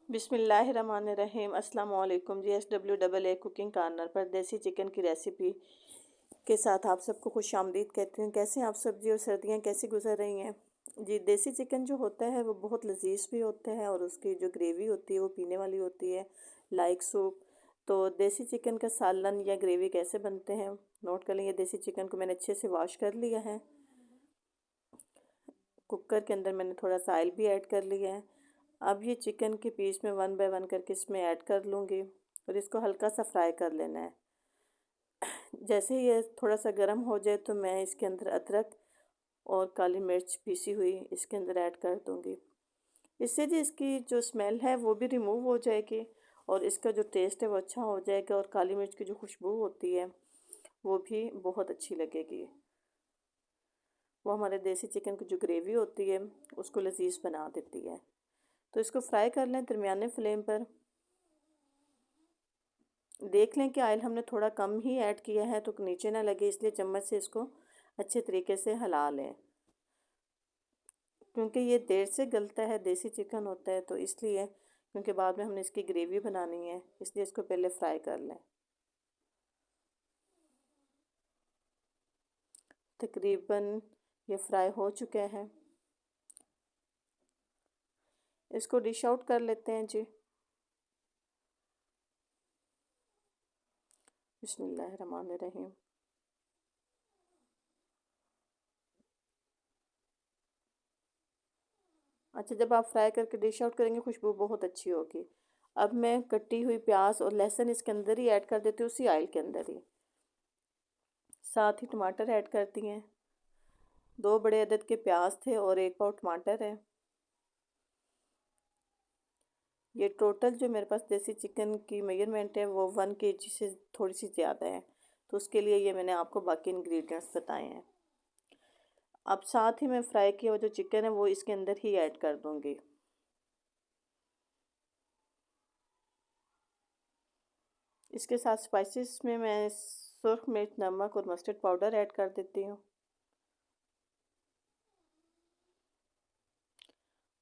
बिस्मिल्लाहिर्रहमानिर्रहीम। अस्सलाम वालेकुम जी। SWAA कुकिंग कॉर्नर पर देसी चिकन की रेसिपी के साथ आप सबको खुश आमदीद कहती हूँ। कैसे हैं आप सब जी, और सर्दियाँ कैसी गुजर रही हैं जी। देसी चिकन जो होता है वो बहुत लजीज भी होता है और उसकी जो ग्रेवी होती है वो पीने वाली होती है, लाइक सूप। तो देसी चिकन का सालन या ग्रेवी कैसे बनते हैं नोट कर लेंगे। देसी चिकन को मैंने अच्छे से वॉश कर लिया है। कुकर के अंदर मैंने थोड़ा सा ऑयल भी ऐड कर लिया है। अब ये चिकन के पीस में 1 बाय 1 करके इसमें ऐड कर लूँगी और इसको हल्का सा फ्राई कर लेना है। जैसे ही ये थोड़ा सा गर्म हो जाए तो मैं इसके अंदर अदरक और काली मिर्च पीसी हुई इसके अंदर ऐड कर दूँगी। इससे जी इसकी जो स्मेल है वो भी रिमूव हो जाएगी और इसका जो टेस्ट है वो अच्छा हो जाएगा, और काली मिर्च की जो खुशबू होती है वो भी बहुत अच्छी लगेगी। वो हमारे देसी चिकन की जो ग्रेवी होती है उसको लजीज बना देती है। तो इसको फ्राई कर लें दरमियाने फ्लेम पर। देख लें कि ऑयल हमने थोड़ा कम ही ऐड किया है तो नीचे ना लगे, इसलिए चम्मच से इसको अच्छे तरीके से हिला लें, क्योंकि ये देर से गलता है, देसी चिकन होता है तो इसलिए, क्योंकि बाद में हमने इसकी ग्रेवी बनानी है इसलिए इसको पहले फ्राई कर लें। तकरीबन ये फ्राई हो चुका है। इसको डिश आउट कर लेते हैं जी। बिस्मिल्लाहिर्रहमानिर्रहीम। अच्छा, जब आप फ्राई करके डिश आउट करेंगे खुशबू बहुत अच्छी होगी। अब मैं कटी हुई प्याज और लहसुन इसके अंदर ही ऐड कर देती हूँ, उसी ऑयल के अंदर ही। साथ ही टमाटर ऐड करती हैं। 2 बड़े अदद के प्याज थे और 1 पाव टमाटर है। ये टोटल जो मेरे पास देसी चिकन की मेजरमेंट है वो 1 kg से थोड़ी सी ज़्यादा है, तो उसके लिए ये मैंने आपको बाकी इंग्रेडिएंट्स बताए हैं। अब साथ ही मैं फ्राई किया हुआ जो चिकन है वो इसके अंदर ही ऐड कर दूँगी। इसके साथ स्पाइसेस में मैं सुर्ख मिर्च, नमक और मस्टर्ड पाउडर ऐड कर देती हूँ,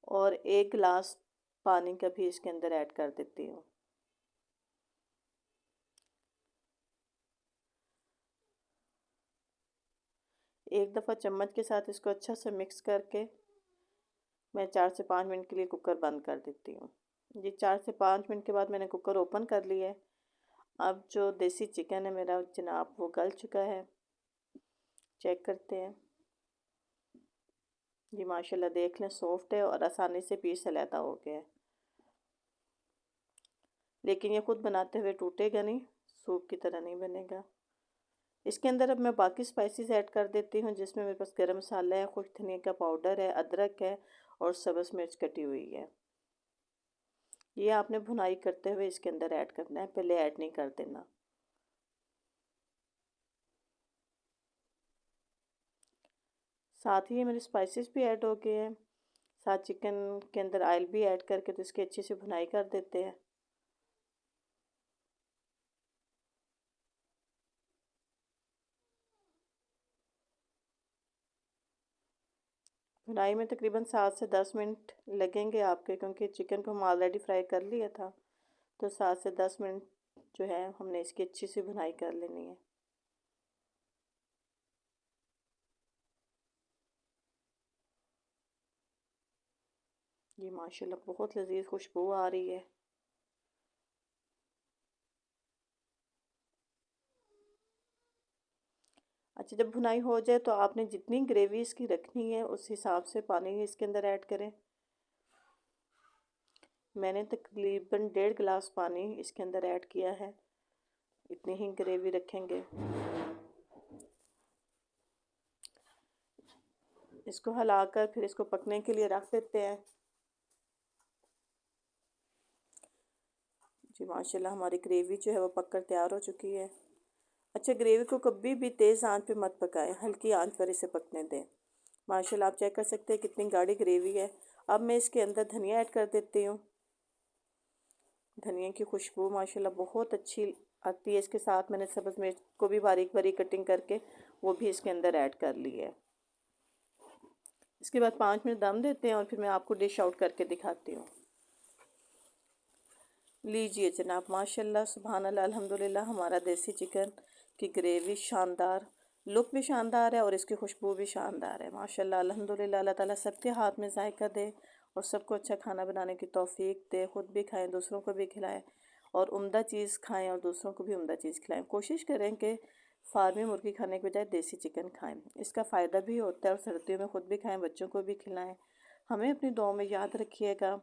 और 1 गिलास पानी का भी इसके अंदर ऐड कर देती हूँ। एक दफ़ा चम्मच के साथ इसको अच्छा से मिक्स करके मैं 4 से 5 मिनट के लिए कुकर बंद कर देती हूँ। जी, 4 से 5 मिनट के बाद मैंने कुकर ओपन कर लिया है। अब जो देसी चिकन है मेरा जनाब वो गल चुका है, चेक करते हैं। जी माशाल्लाह, देख लें सॉफ्ट है और आसानी से पीस अलहदा हो गया है। लेकिन ये खुद बनाते हुए टूटेगा नहीं, सूप की तरह नहीं बनेगा। इसके अंदर अब मैं बाकी स्पाइसेस ऐड कर देती हूँ, जिसमें मेरे पास गरम मसाला है, खुश्क धनिया का पाउडर है, अदरक है और सब्ज़ मिर्च कटी हुई है। ये आपने भुनाई करते हुए इसके अंदर ऐड करना है, पहले ऐड नहीं कर देना। साथ ही मेरे स्पाइसेस भी ऐड हो गए हैं। साथ चिकन के अंदर ऑयल भी ऐड करके तो इसकी अच्छी से भुनाई कर देते हैं। भुनाई में तकरीबन 7 से 10 मिनट लगेंगे आपके, क्योंकि चिकन को हम ऑलरेडी फ्राई कर लिया था। तो 7 से 10 मिनट जो है हमने इसकी अच्छी सी भुनाई कर लेनी है। ये माशाल्लाह बहुत लजीज खुशबू आ रही है। अच्छा, जब भुनाई हो जाए तो आपने जितनी ग्रेवी इसकी रखनी है उस हिसाब से पानी इसके अंदर ऐड करें। मैंने तकरीबन 1.5 गिलास पानी इसके अंदर ऐड किया है, इतनी ही ग्रेवी रखेंगे। इसको हिलाकर फिर इसको पकने के लिए रख देते हैं। जी माशाल्लाह, हमारी ग्रेवी जो है वो पककर तैयार हो चुकी है। अच्छा, ग्रेवी को कभी भी तेज़ आंच पे मत पकाएं, हल्की आंच पर इसे पकने दें। माशाल्लाह, आप चेक कर सकते हैं कितनी गाढ़ी ग्रेवी है। अब मैं इसके अंदर धनिया ऐड कर देती हूँ। धनिया की खुशबू माशाल्लाह बहुत अच्छी आती है। इसके साथ मैंने सब्ज़ मिर्च को भी बारीक बारीक कटिंग करके वो भी इसके अंदर ऐड कर ली है। इसके बाद 5 मिनट दम देते हैं और फिर मैं आपको डिश आउट करके दिखाती हूँ। लीजिए जनाब, माशाल्लाह सुभान अल्लाह अल्हम्दुलिल्लाह, हमारा देसी चिकन की ग्रेवी शानदार, लुक भी शानदार है और इसकी खुशबू भी शानदार है। माशाल्लाह अल्हम्दुलिल्लाह, अल्लाह ताला सबके हाथ में जायका दे और सबको अच्छा खाना बनाने की तौफीक दे। ख़ुद भी खाएं, दूसरों को भी खिलाएं और उम्दा चीज़ खाएं और दूसरों को भी उम्दा चीज़ खिलाएं। कोशिश करें कि फार्मी मुर्गी खाने के बजाय देसी चिकन खाएं, इसका फ़ायदा भी होता है और सर्दियों में ख़ुद भी खाएं, बच्चों को भी खिलाएं। हमें अपनी दुआओं में याद रखिएगा।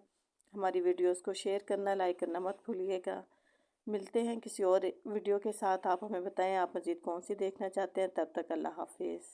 हमारी वीडियोस को शेयर करना, लाइक करना मत भूलिएगा। मिलते हैं किसी और वीडियो के साथ। आप हमें बताएं आप मज़ीद कौन सी देखना चाहते हैं। तब तक अल्लाह हाफिज़।